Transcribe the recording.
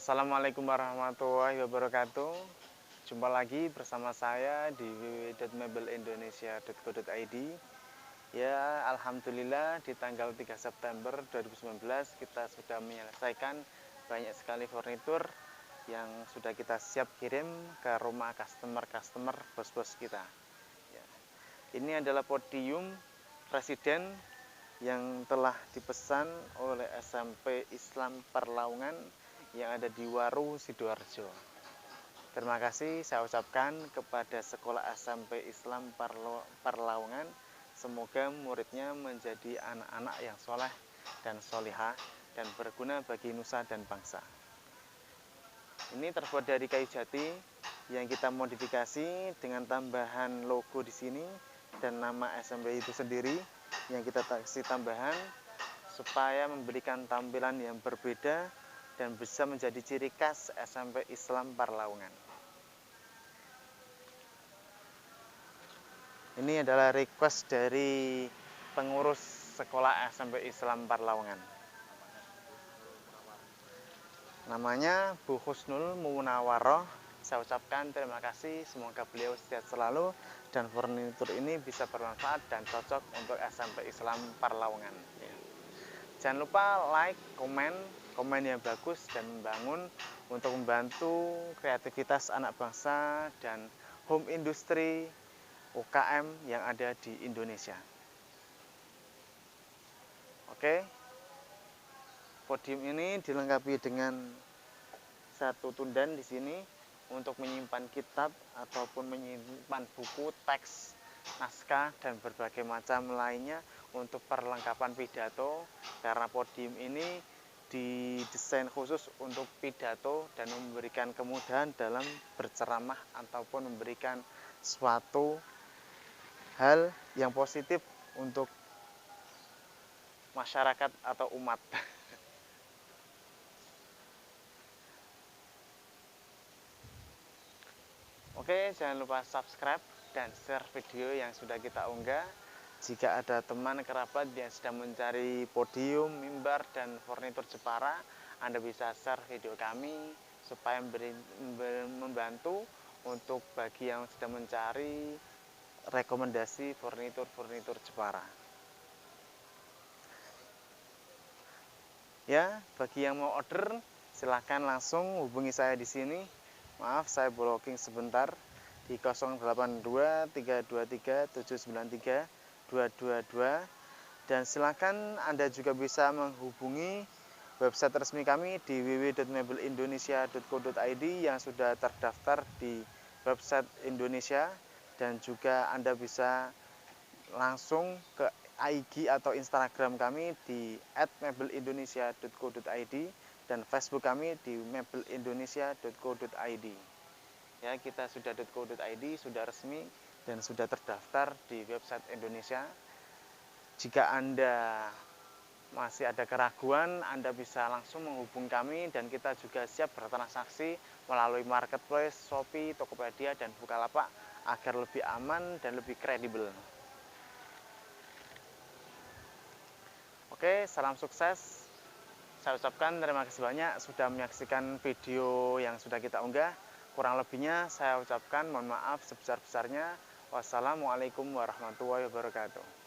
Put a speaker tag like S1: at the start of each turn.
S1: Assalamualaikum warahmatullahi wabarakatuh. Jumpa lagi bersama saya di www.mebelindonesia.co.id. Ya, alhamdulillah di tanggal 3 September 2019 kita sudah menyelesaikan banyak sekali furnitur yang sudah kita siap kirim ke rumah customer bos-bos kita. Ya. Ini adalah podium presiden yang telah dipesan oleh SMP Islam Perlaungan yang ada di Waru, Sidoarjo. Terima kasih saya ucapkan kepada Sekolah SMP Islam Perlaungan. Semoga muridnya menjadi anak-anak yang soleh dan solihah dan berguna bagi nusa dan bangsa. Ini terbuat dari kayu jati yang kita modifikasi dengan tambahan logo di sini dan nama SMP itu sendiri yang kita kasih tambahan supaya memberikan tampilan yang berbeda dan bisa menjadi ciri khas SMP Islam Perlaungan. Ini adalah request dari pengurus sekolah SMP Islam Perlaungan. Namanya Bu Husnul Munawaroh. Saya ucapkan terima kasih, semoga beliau sehat selalu dan furnitur ini bisa bermanfaat dan cocok untuk SMP Islam Perlaungan. Jangan lupa like, komen yang bagus dan membangun untuk membantu kreativitas anak bangsa dan home industry UKM yang ada di Indonesia. Oke, podium ini dilengkapi dengan satu tundan di sini untuk menyimpan kitab ataupun menyimpan buku, teks, naskah dan berbagai macam lainnya untuk perlengkapan pidato, karena podium ini didesain khusus untuk pidato dan memberikan kemudahan dalam berceramah ataupun memberikan suatu hal yang positif untuk masyarakat atau umat. Oke, jangan lupa subscribe dan share video yang sudah kita unggah. Jika ada teman kerabat yang sedang mencari podium, mimbar, dan furnitur Jepara, Anda bisa share video kami supaya membantu untuk bagi yang sedang mencari rekomendasi furnitur Jepara. Ya, bagi yang mau order, silahkan langsung hubungi saya di sini. Maaf, saya blocking sebentar di 082 323 793 222, dan silakan Anda juga bisa menghubungi website resmi kami di www.mebelindonesia.co.id yang sudah terdaftar di website Indonesia, dan juga Anda bisa langsung ke IG atau Instagram kami di @mebelindonesia.co.id dan Facebook kami di mebelindonesia.co.id. Ya, kita sudah .co.id, sudah resmi dan sudah terdaftar di website Indonesia. Jika Anda masih ada keraguan, Anda bisa langsung menghubungi kami dan kita juga siap bertransaksi melalui marketplace, Shopee, Tokopedia, dan Bukalapak agar lebih aman dan lebih kredibel. Oke, salam sukses. Saya ucapkan terima kasih banyak sudah menyaksikan video yang sudah kita unggah. Kurang lebihnya saya ucapkan mohon maaf sebesar-besarnya. Wassalamualaikum warahmatullahi wabarakatuh.